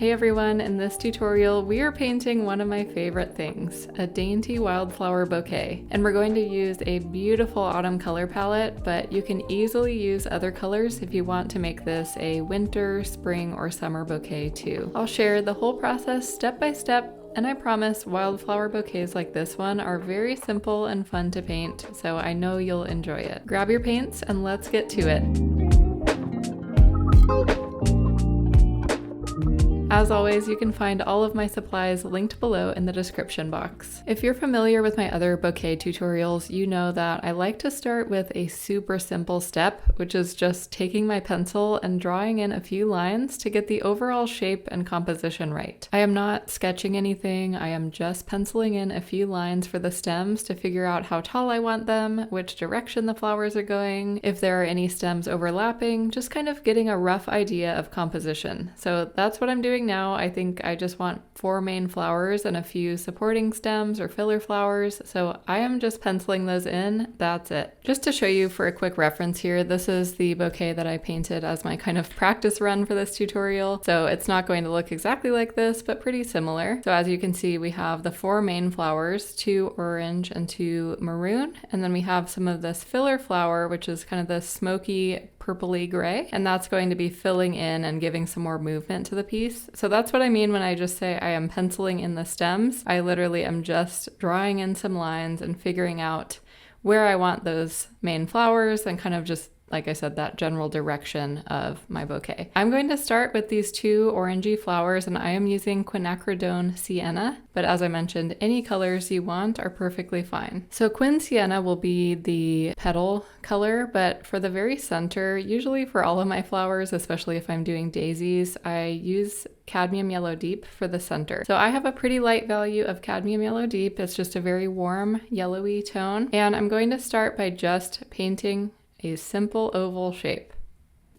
Hey everyone, in this tutorial we are painting one of my favorite things, a dainty wildflower bouquet. And we're going to use a beautiful autumn color palette, but you can easily use other colors if you want to make this a winter, spring, or summer bouquet too. I'll share the whole process step by step, and I promise wildflower bouquets like this one are very simple and fun to paint, so I know you'll enjoy it. Grab your paints and let's get to it. As always, you can find all of my supplies linked below in the description box. If you're familiar with my other bouquet tutorials, you know that I like to start with a super simple step, which is just taking my pencil and drawing in a few lines to get the overall shape and composition right. I am not sketching anything, I am just penciling in a few lines for the stems to figure out how tall I want them, which direction the flowers are going, if there are any stems overlapping, just kind of getting a rough idea of composition. So that's what I'm doing now. I think I just want 4 main flowers and a few supporting stems or filler flowers, so I am just penciling those in. That's it. Just to show you for a quick reference here, this is the bouquet that I painted as my kind of practice run for this tutorial, so it's not going to look exactly like this, but pretty similar. So as you can see, we have the 4 main flowers, 2 orange and 2 maroon, and then we have some of this filler flower, which is kind of the smoky purpley gray, and that's going to be filling in and giving some more movement to the piece. So that's what I mean when I just say I am penciling in the stems. I literally am just drawing in some lines and figuring out where I want those main flowers and kind of just, like I said, that general direction of my bouquet. I'm going to start with these 2 orangey flowers, and I am using quinacridone sienna, but as I mentioned, any colors you want are perfectly fine. So quin sienna will be the petal color, but for the very center, usually for all of my flowers, especially if I'm doing daisies, I use cadmium yellow deep for the center. So I have a pretty light value of cadmium yellow deep. It's just a very warm yellowy tone, and I'm going to start by just painting a simple oval shape.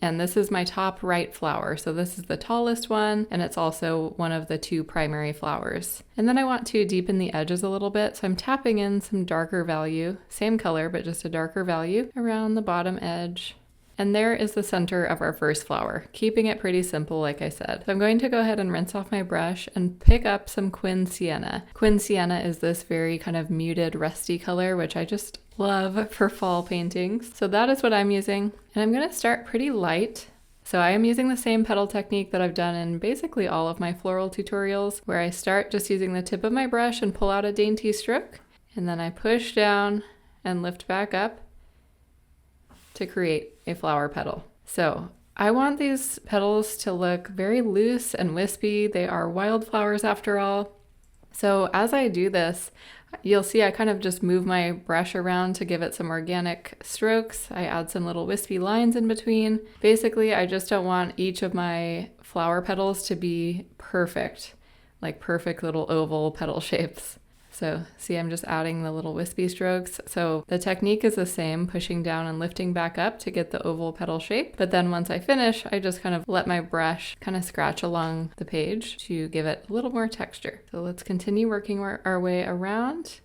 And this is my top right flower. So this is the tallest one, and it's also one of the 2 primary flowers. And then I want to deepen the edges a little bit. So I'm tapping in some darker value, same color, but just a darker value around the bottom edge. And there is the center of our first flower, keeping it pretty simple, like I said. So I'm going to go ahead and rinse off my brush and pick up some quin sienna. Quin sienna is this very kind of muted, rusty color, which I just love for fall paintings. So that is what I'm using. And I'm going to start pretty light. So I am using the same petal technique that I've done in basically all of my floral tutorials, where I start just using the tip of my brush and pull out a dainty stroke. And then I push down and lift back up to create a flower petal. So I want these petals to look very loose and wispy. They are wildflowers after all. So as I do this, you'll see I kind of just move my brush around to give it some organic strokes. I add some little wispy lines in between. Basically, I just don't want each of my flower petals to be perfect, like perfect little oval petal shapes. So see, I'm just adding the little wispy strokes. So the technique is the same, pushing down and lifting back up to get the oval petal shape. But then once I finish, I just kind of let my brush kind of scratch along the page to give it a little more texture. So let's continue working our way around.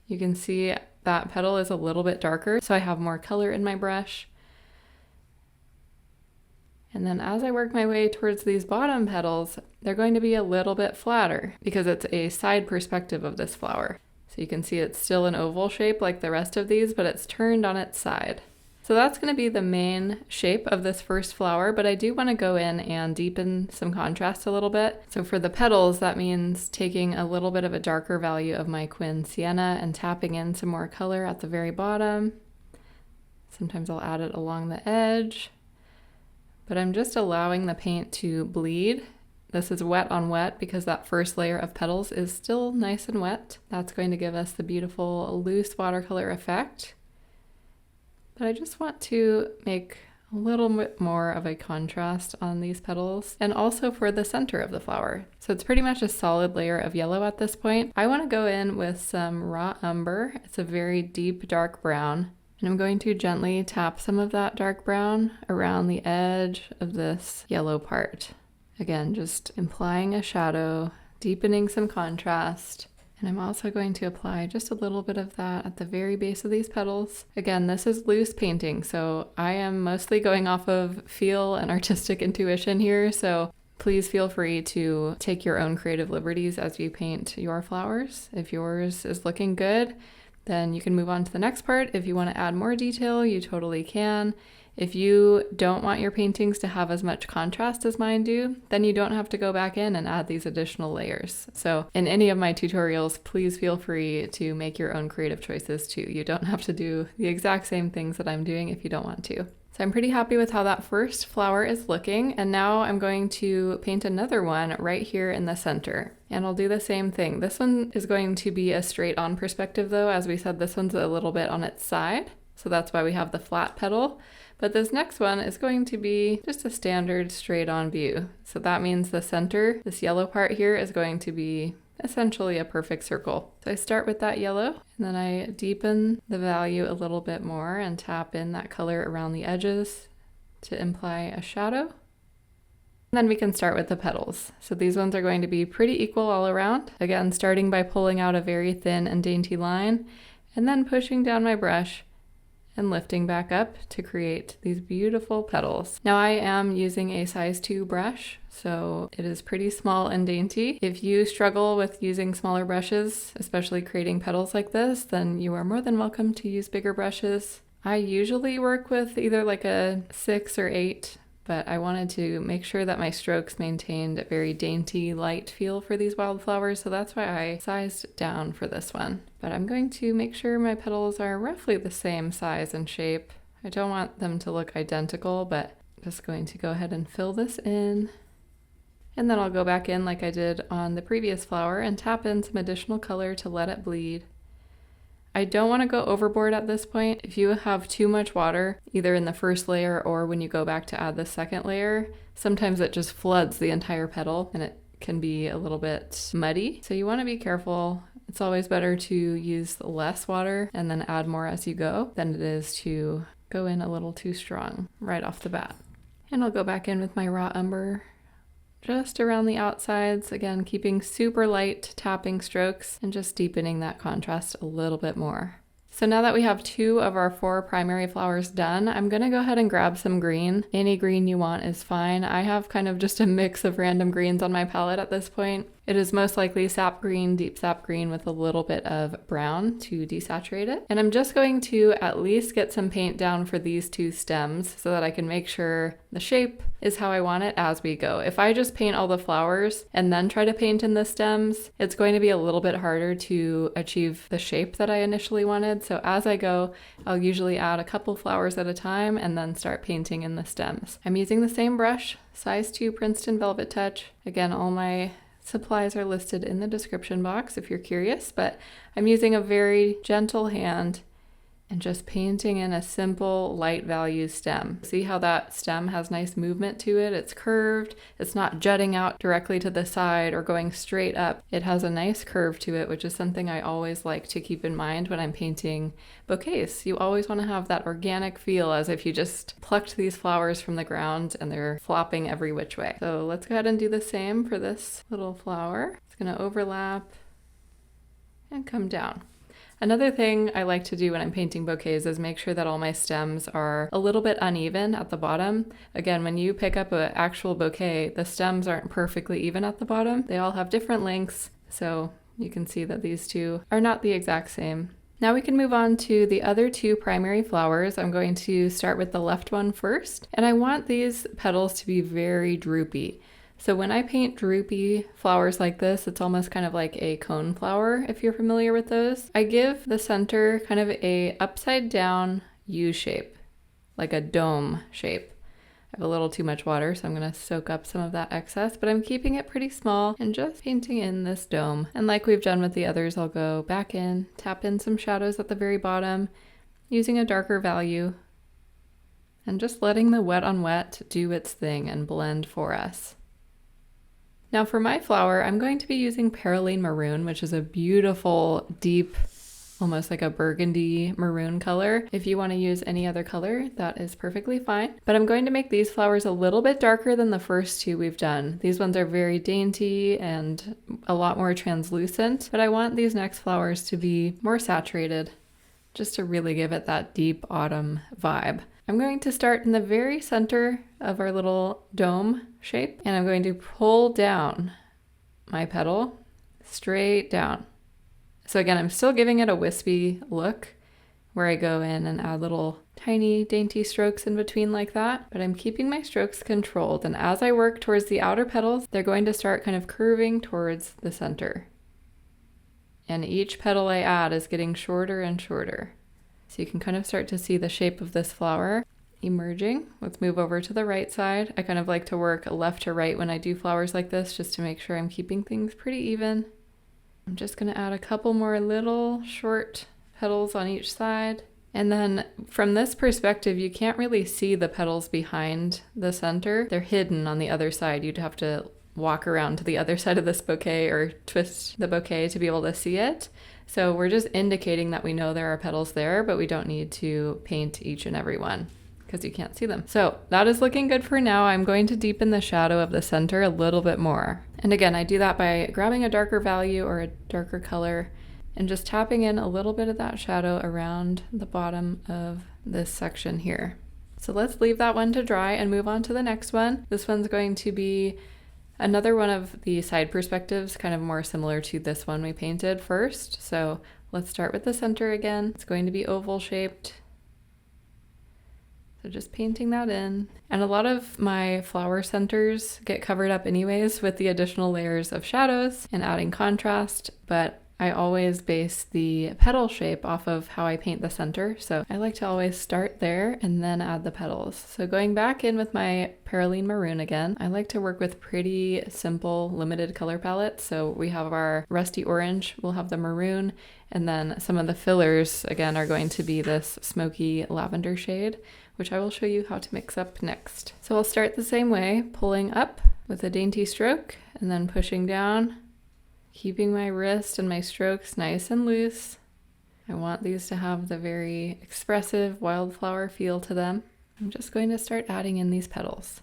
You can see that petal is a little bit darker, so I have more color in my brush. And then as I work my way towards these bottom petals, they're going to be a little bit flatter because it's a side perspective of this flower. So you can see it's still an oval shape like the rest of these, but it's turned on its side. So that's going to be the main shape of this first flower, but I do want to go in and deepen some contrast a little bit. So for the petals, that means taking a little bit of a darker value of my quin sienna and tapping in some more color at the very bottom. Sometimes I'll add it along the edge. But I'm just allowing the paint to bleed. This is wet on wet because that first layer of petals is still nice and wet. That's going to give us the beautiful loose watercolor effect. But I just want to make a little bit more of a contrast on these petals, and also for the center of the flower. So it's pretty much a solid layer of yellow at this point. I want to go in with some raw umber. It's a very deep dark brown. And I'm going to gently tap some of that dark brown around the edge of this yellow part. Again, just implying a shadow, deepening some contrast. And I'm also going to apply just a little bit of that at the very base of these petals. Again, this is loose painting, so I am mostly going off of feel and artistic intuition here. So Please feel free to take your own creative liberties as you paint your flowers. If yours is looking good, then you can move on to the next part. If you want to add more detail, you totally can. If you don't want your paintings to have as much contrast as mine do, then you don't have to go back in and add these additional layers. So in any of my tutorials, please feel free to make your own creative choices too. You don't have to do the exact same things that I'm doing if you don't want to. So I'm pretty happy with how that first flower is looking, and now I'm going to paint another one right here in the center. And I'll do the same thing. This one is going to be a straight on perspective though. As we said, this one's a little bit on its side, so that's why we have the flat petal. But this next one is going to be just a standard straight on view. So that means the center, this yellow part here, is going to be essentially a perfect circle. So I start with that yellow, and then I deepen the value a little bit more and tap in that color around the edges to imply a shadow. And then we can start with the petals. So these ones are going to be pretty equal all around. Again, starting by pulling out a very thin and dainty line, and then pushing down my brush and lifting back up to create these beautiful petals. Now I am using a size 2 brush, so it is pretty small and dainty. If you struggle with using smaller brushes, especially creating petals like this, then you are more than welcome to use bigger brushes. I usually work with either like a 6 or 8, but I wanted to make sure that my strokes maintained a very dainty, light feel for these wildflowers, so that's why I sized down for this one. But I'm going to make sure my petals are roughly the same size and shape. I don't want them to look identical, but I'm just going to go ahead and fill this in. And then I'll go back in like I did on the previous flower and tap in some additional color to let it bleed. I don't want to go overboard at this point. If you have too much water, either in the first layer or when you go back to add the second layer, sometimes it just floods the entire petal and it can be a little bit muddy. So you want to be careful. It's always better to use less water and then add more as you go than it is to go in a little too strong right off the bat. And I'll go back in with my raw umber just around the outsides, again keeping super light tapping strokes and just deepening that contrast a little bit more. So now that we have 2 of our 4 primary flowers done, I'm gonna go ahead and grab some green. Any green you want is fine. I have kind of just a mix of random greens on my palette at this point. It is most likely sap green, deep sap green with a little bit of brown to desaturate it. And I'm just going to at least get some paint down for these 2 stems so that I can make sure the shape is how I want it as we go. If I just paint all the flowers and then try to paint in the stems, it's going to be a little bit harder to achieve the shape that I initially wanted. So as I go, I'll usually add a couple flowers at a time and then start painting in the stems. I'm using the same brush, size 2 Princeton Velvet Touch. Again, all my supplies are listed in the description box if you're curious, but I'm using a very gentle hand and just painting in a simple light value stem. See how that stem has nice movement to it? It's curved, it's not jutting out directly to the side or going straight up. It has a nice curve to it, which is something I always like to keep in mind when I'm painting bouquets. You always want to have that organic feel as if you just plucked these flowers from the ground and they're flopping every which way. So let's go ahead and do the same for this little flower. It's going to overlap and come down. Another thing I like to do when I'm painting bouquets is make sure that all my stems are a little bit uneven at the bottom. Again, when you pick up an actual bouquet, the stems aren't perfectly even at the bottom. They all have different lengths, so you can see that these 2 are not the exact same. Now we can move on to the other 2 primary flowers. I'm going to start with the left one first, and I want these petals to be very droopy. So when I paint droopy flowers like this, it's almost kind of like a cone flower, if you're familiar with those. I give the center kind of a upside down U shape, like a dome shape. I have a little too much water, so I'm going to soak up some of that excess, but I'm keeping it pretty small and just painting in this dome. And like we've done with the others, I'll go back in, tap in some shadows at the very bottom, using a darker value, and just letting the wet on wet do its thing and blend for us. Now for my flower, I'm going to be using Perylene Maroon, which is a beautiful, deep, almost like a burgundy maroon color. If you want to use any other color, that is perfectly fine. But I'm going to make these flowers a little bit darker than the first 2 we've done. These ones are very dainty and a lot more translucent, but I want these next flowers to be more saturated, just to really give it that deep autumn vibe. I'm going to start in the very center of our little dome shape, and I'm going to pull down my petal straight down. So again, I'm still giving it a wispy look where I go in and add little tiny dainty strokes in between like that, but I'm keeping my strokes controlled. And as I work towards the outer petals, they're going to start kind of curving towards the center. And each petal I add is getting shorter and shorter. So you can kind of start to see the shape of this flower emerging. Let's move over to the right side. I kind of like to work left to right when I do flowers like this, just to make sure I'm keeping things pretty even. I'm just going to add a couple more little short petals on each side. And then from this perspective, you can't really see the petals behind the center. They're hidden on the other side. You'd have to walk around to the other side of this bouquet or twist the bouquet to be able to see it. So we're just indicating that we know there are petals there, but we don't need to paint each and every one because you can't see them. So that is looking good for now. I'm going to deepen the shadow of the center a little bit more. And again, I do that by grabbing a darker value or a darker color and just tapping in a little bit of that shadow around the bottom of this section here. So let's leave that one to dry and move on to the next one. This one's going to be another one of the side perspectives, kind of more similar to this one we painted first. So let's start with the center again. It's going to be oval shaped. So just painting that in. And a lot of my flower centers get covered up anyways with the additional layers of shadows and adding contrast, but I always base the petal shape off of how I paint the center. So I like to always start there and then add the petals. So going back in with my Perylene Maroon again, I like to work with pretty simple limited color palettes. So we have our Rusty Orange, we'll have the Maroon, and then some of the fillers again are going to be this smoky lavender shade, which I will show you how to mix up next. So I'll start the same way, pulling up with a dainty stroke and then pushing down, keeping my wrist and my strokes nice and loose. I want these to have the very expressive wildflower feel to them. I'm just going to start adding in these petals.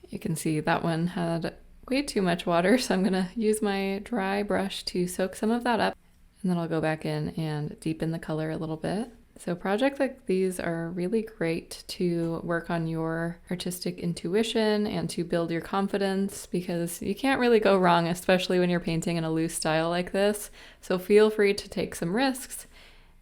You can see that one had way too much water, so I'm going to use my dry brush to soak some of that up, and then I'll go back in and deepen the color a little bit. So projects like these are really great to work on your artistic intuition and to build your confidence, because you can't really go wrong, especially when you're painting in a loose style like this. So feel free to take some risks,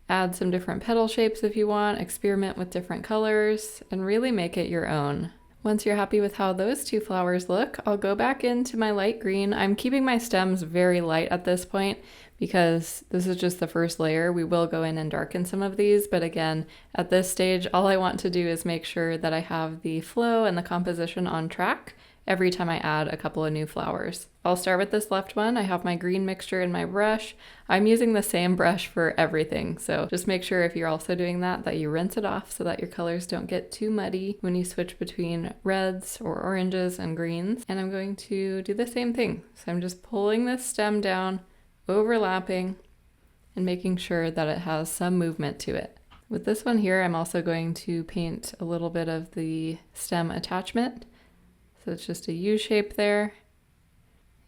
add some different petal shapes if you want, experiment with different colors, and really make it your own. Once you're happy with how those two flowers look, I'll go back into my light green. I'm keeping my stems very light at this point because this is just the first layer. We will go in and darken some of these, but again, at this stage, all I want to do is make sure that I have the flow and the composition on track every time I add a couple of new flowers. I'll start with this left one. I have my green mixture in my brush. I'm using the same brush for everything, so just make sure if you're also doing that, that you rinse it off so that your colors don't get too muddy when you switch between reds or oranges and greens. And I'm going to do the same thing. So I'm just pulling this stem down, overlapping, and making sure that it has some movement to it. With this one here, I'm also going to paint a little bit of the stem attachment. So it's just a U shape there,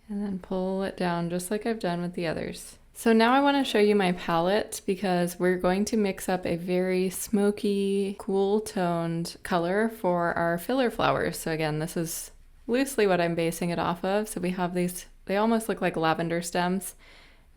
and then pull it down just like I've done with the others. So now I want to show you my palette because we're going to mix up a very smoky, cool toned color for our filler flowers. So again, this is loosely what I'm basing it off of. So we have these, they almost look like lavender stems.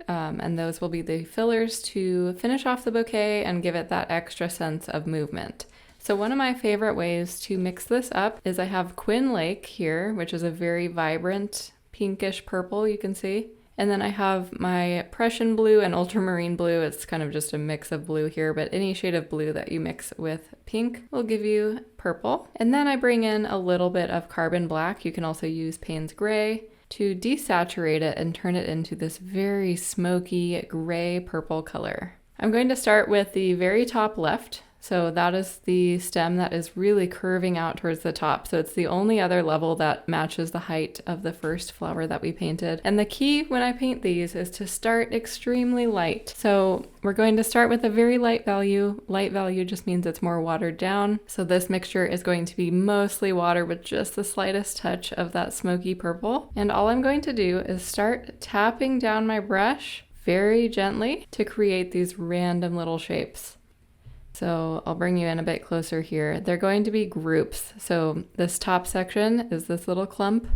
And those will be the fillers to finish off the bouquet and give it that extra sense of movement. So one of my favorite ways to mix this up is I have Quinn Lake here, which is a very vibrant pinkish purple, you can see. And then I have my Prussian blue and ultramarine blue. It's kind of just a mix of blue here, but any shade of blue that you mix with pink will give you purple. And then I bring in a little bit of carbon black. You can also use Payne's Gray to desaturate it and turn it into this very smoky gray purple color. I'm going to start with the very top left. So that is the stem that is really curving out towards the top. So it's the only other level that matches the height of the first flower that we painted. And the key when I paint these is to start extremely light. So we're going to start with a very light value. Light value just means it's more watered down. So this mixture is going to be mostly water with just the slightest touch of that smoky purple. And all I'm going to do is start tapping down my brush very gently to create these random little shapes. So I'll bring you in a bit closer here. They're going to be groups. So this top section is this little clump,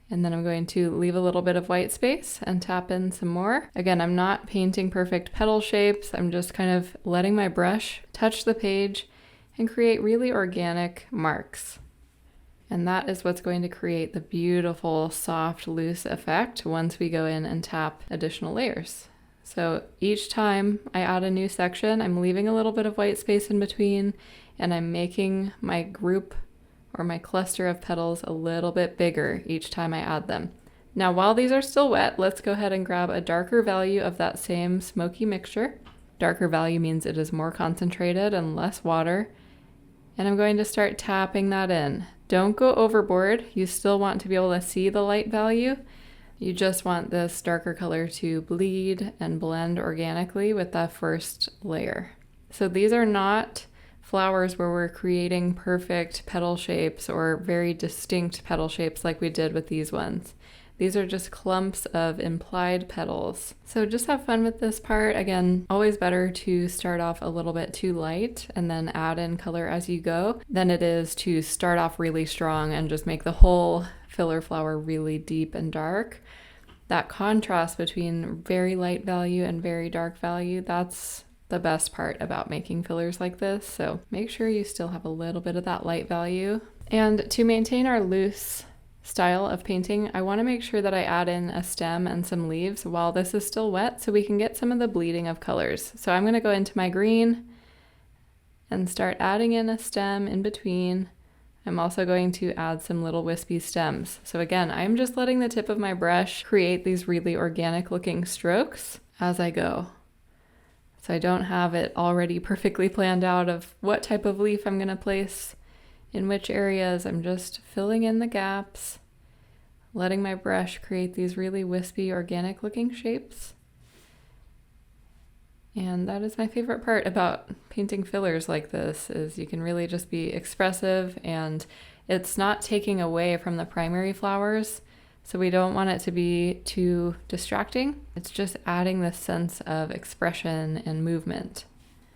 and then I'm going to leave a little bit of white space and tap in some more. Again, I'm not painting perfect petal shapes. I'm just kind of letting my brush touch the page and create really organic marks. And that is what's going to create the beautiful, soft, loose effect once we go in and tap additional layers. So each time I add a new section, I'm leaving a little bit of white space in between, and I'm making my group or my cluster of petals a little bit bigger each time I add them. Now, while these are still wet, let's go ahead and grab a darker value of that same smoky mixture. Darker value means it is more concentrated and less water. And I'm going to start tapping that in. Don't go overboard. You still want to be able to see the light value. You just want this darker color to bleed and blend organically with that first layer. So these are not flowers where we're creating perfect petal shapes or very distinct petal shapes like we did with these ones. These are just clumps of implied petals. So just have fun with this part. Again, always better to start off a little bit too light and then add in color as you go than it is to start off really strong and just make the whole filler flower really deep and dark. That contrast between very light value and very dark value, that's the best part about making fillers like this. So make sure you still have a little bit of that light value. And to maintain our loose style of painting, I want to make sure that I add in a stem and some leaves while this is still wet so we can get some of the bleeding of colors. So I'm going to go into my green and start adding in a stem in between. I'm also going to add some little wispy stems. So again, I'm just letting the tip of my brush create these really organic looking strokes as I go. So I don't have it already perfectly planned out of what type of leaf I'm going to place in which areas. I'm just filling in the gaps, letting my brush create these really wispy organic looking shapes. And that is my favorite part about painting fillers like this, is you can really just be expressive and it's not taking away from the primary flowers. So we don't want it to be too distracting. It's just adding this sense of expression and movement.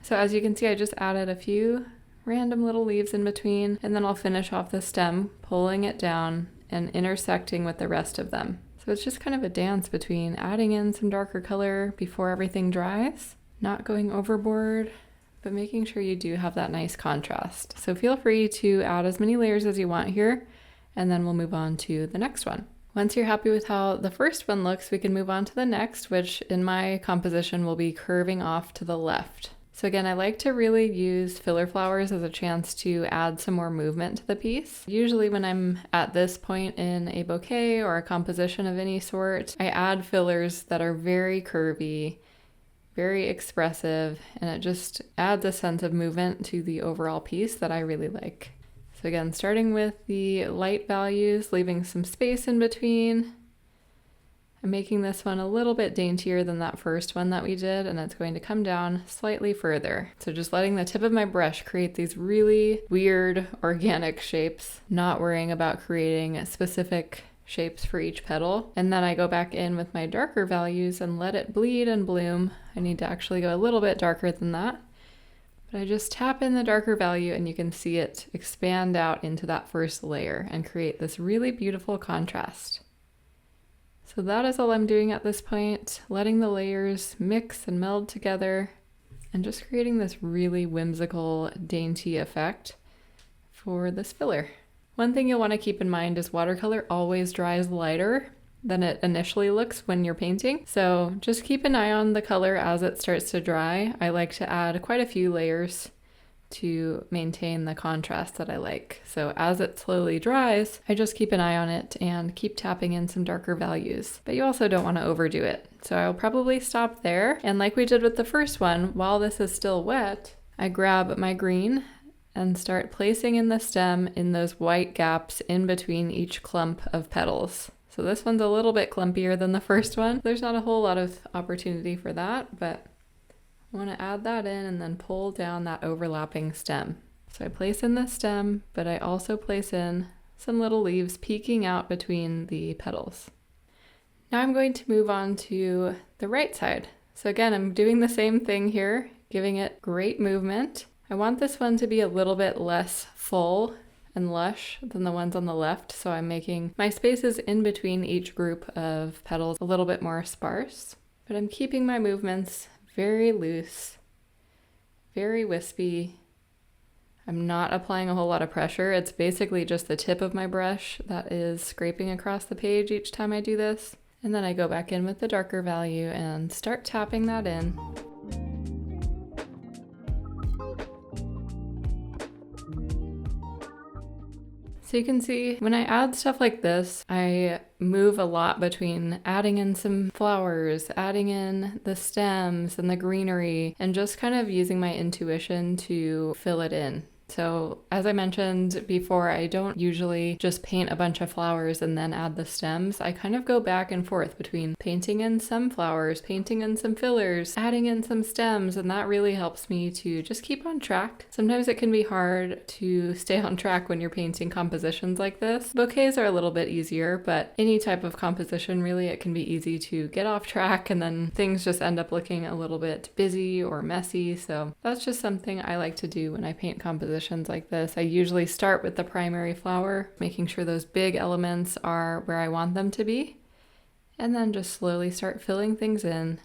So as you can see, I just added a few random little leaves in between, and then I'll finish off the stem, pulling it down and intersecting with the rest of them. So it's just kind of a dance between adding in some darker color before everything dries, not going overboard, but making sure you do have that nice contrast. So feel free to add as many layers as you want here, and then we'll move on to the next one. Once you're happy with how the first one looks, we can move on to the next, which in my composition will be curving off to the left. So again, I like to really use filler flowers as a chance to add some more movement to the piece. Usually when I'm at this point in a bouquet or a composition of any sort, I add fillers that are very curvy, very expressive, and it just adds a sense of movement to the overall piece that I really like. So again, starting with the light values, leaving some space in between. I'm making this one a little bit daintier than that first one that we did, and it's going to come down slightly further. So just letting the tip of my brush create these really weird organic shapes, not worrying about creating specific shapes for each petal. And then I go back in with my darker values and let it bleed and bloom. I need to actually go a little bit darker than that. But I just tap in the darker value and you can see it expand out into that first layer and create this really beautiful contrast. So that is all I'm doing at this point, letting the layers mix and meld together and just creating this really whimsical, dainty effect for this filler. One thing you'll want to keep in mind is watercolor always dries lighter than it initially looks when you're painting. So just keep an eye on the color as it starts to dry. I like to add quite a few layers to maintain the contrast that I like. So as it slowly dries, I just keep an eye on it and keep tapping in some darker values. But you also don't want to overdo it. So I'll probably stop there. And like we did with the first one, while this is still wet, I grab my green and start placing in the stem in those white gaps in between each clump of petals. So this one's a little bit clumpier than the first one. There's not a whole lot of opportunity for that, but I want to add that in and then pull down that overlapping stem. So I place in the stem, but I also place in some little leaves peeking out between the petals. Now I'm going to move on to the right side. So again, I'm doing the same thing here, giving it great movement. I want this one to be a little bit less full and lush than the ones on the left, so I'm making my spaces in between each group of petals a little bit more sparse. But I'm keeping my movements very loose, very wispy. I'm not applying a whole lot of pressure. It's basically just the tip of my brush that is scraping across the page each time I do this. And then I go back in with the darker value and start tapping that in. So you can see when I add stuff like this, I move a lot between adding in some flowers, adding in the stems and the greenery, and just kind of using my intuition to fill it in. So as I mentioned before, I don't usually just paint a bunch of flowers and then add the stems. I kind of go back and forth between painting in some flowers, painting in some fillers, adding in some stems, and that really helps me to just keep on track. Sometimes it can be hard to stay on track when you're painting compositions like this. Bouquets are a little bit easier, but any type of composition really, it can be easy to get off track and then things just end up looking a little bit busy or messy. So that's just something I like to do when I paint compositions like this. I usually start with the primary flower, making sure those big elements are where I want them to be, and then just slowly start filling things in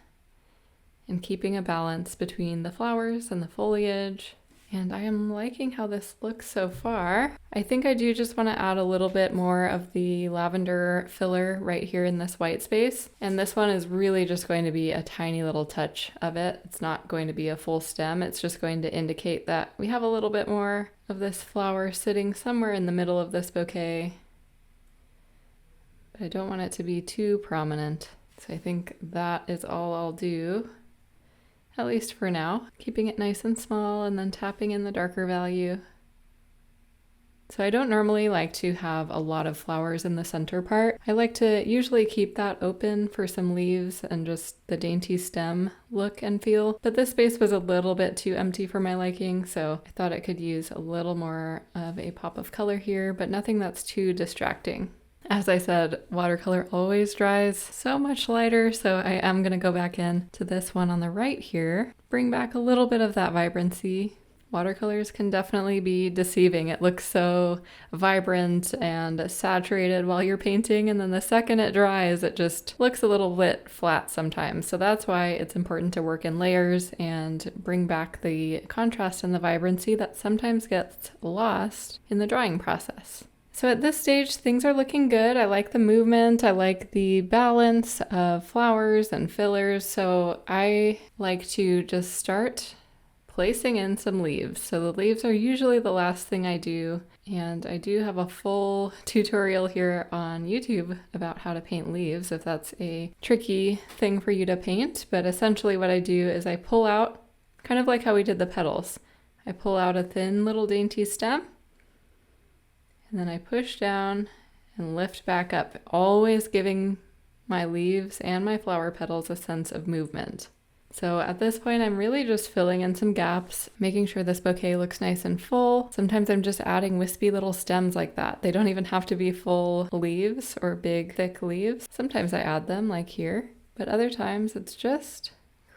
and keeping a balance between the flowers and the foliage. And I am liking how this looks so far. I think I do just want to add a little bit more of the lavender filler right here in this white space. And this one is really just going to be a tiny little touch of it. It's not going to be a full stem. It's just going to indicate that we have a little bit more of this flower sitting somewhere in the middle of this bouquet. But I don't want it to be too prominent. So I think that is all I'll do. At least for now, keeping it nice and small and then tapping in the darker value. So I don't normally like to have a lot of flowers in the center part. I like to usually keep that open for some leaves and just the dainty stem look and feel. But this space was a little bit too empty for my liking, so I thought it could use a little more of a pop of color here, but nothing that's too distracting. As I said, watercolor always dries so much lighter, so I am going to go back in to this one on the right here, bring back a little bit of that vibrancy. Watercolors can definitely be deceiving. It looks so vibrant and saturated while you're painting, and then the second it dries, it just looks a little bit flat sometimes. So that's why it's important to work in layers and bring back the contrast and the vibrancy that sometimes gets lost in the drawing process. So at this stage, things are looking good. I like the movement. I like the balance of flowers and fillers. So I like to just start placing in some leaves. So the leaves are usually the last thing I do. And I do have a full tutorial here on YouTube about how to paint leaves, if that's a tricky thing for you to paint. But essentially what I do is I pull out, kind of like how we did the petals. I pull out a thin little dainty stem. And then I push down and lift back up, always giving my leaves and my flower petals a sense of movement. So at this point, I'm really just filling in some gaps, making sure this bouquet looks nice and full. Sometimes I'm just adding wispy little stems like that. They don't even have to be full leaves or big, thick leaves. Sometimes I add them like here, but other times it's just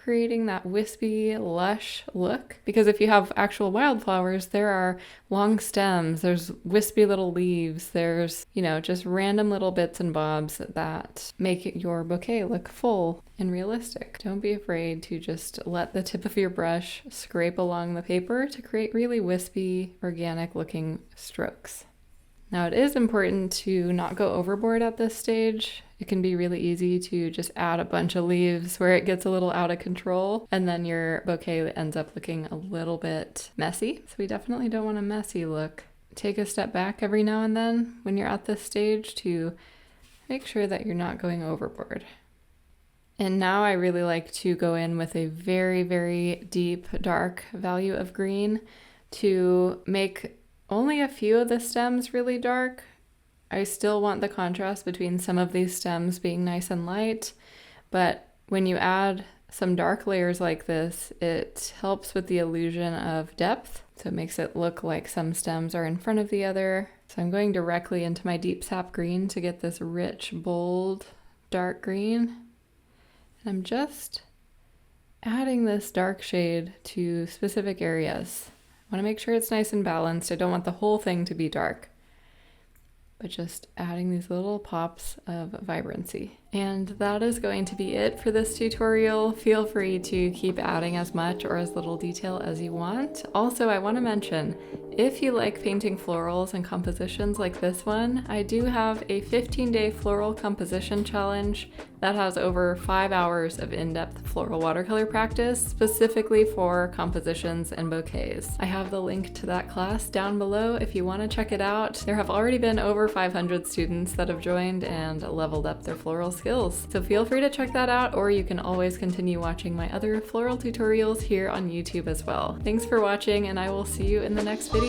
creating that wispy, lush look. Because if you have actual wildflowers, there are long stems, there's wispy little leaves, there's, just random little bits and bobs that make your bouquet look full and realistic. Don't be afraid to just let the tip of your brush scrape along the paper to create really wispy, organic looking strokes. Now it is important to not go overboard at this stage. It can be really easy to just add a bunch of leaves where it gets a little out of control and then your bouquet ends up looking a little bit messy. So we definitely don't want a messy look. Take a step back every now and then when you're at this stage to make sure that you're not going overboard. And now I really like to go in with a very, very deep, dark value of green to make only a few of the stems really dark. I still want the contrast between some of these stems being nice and light, but when you add some dark layers like this, it helps with the illusion of depth. So it makes it look like some stems are in front of the other. So I'm going directly into my deep sap green to get this rich, bold, dark green. And I'm just adding this dark shade to specific areas. I want to make sure it's nice and balanced. I don't want the whole thing to be dark, but just adding these little pops of vibrancy. And that is going to be it for this tutorial. Feel free to keep adding as much or as little detail as you want. Also, I want to mention, if you like painting florals and compositions like this one, I do have a 15-day floral composition challenge that has over 5 hours of in-depth floral watercolor practice specifically for compositions and bouquets. I have the link to that class down below if you want to check it out. There have already been over 500 students that have joined and leveled up their floral skills. So feel free to check that out, or you can always continue watching my other floral tutorials here on YouTube as well. Thanks for watching, and I will see you in the next video.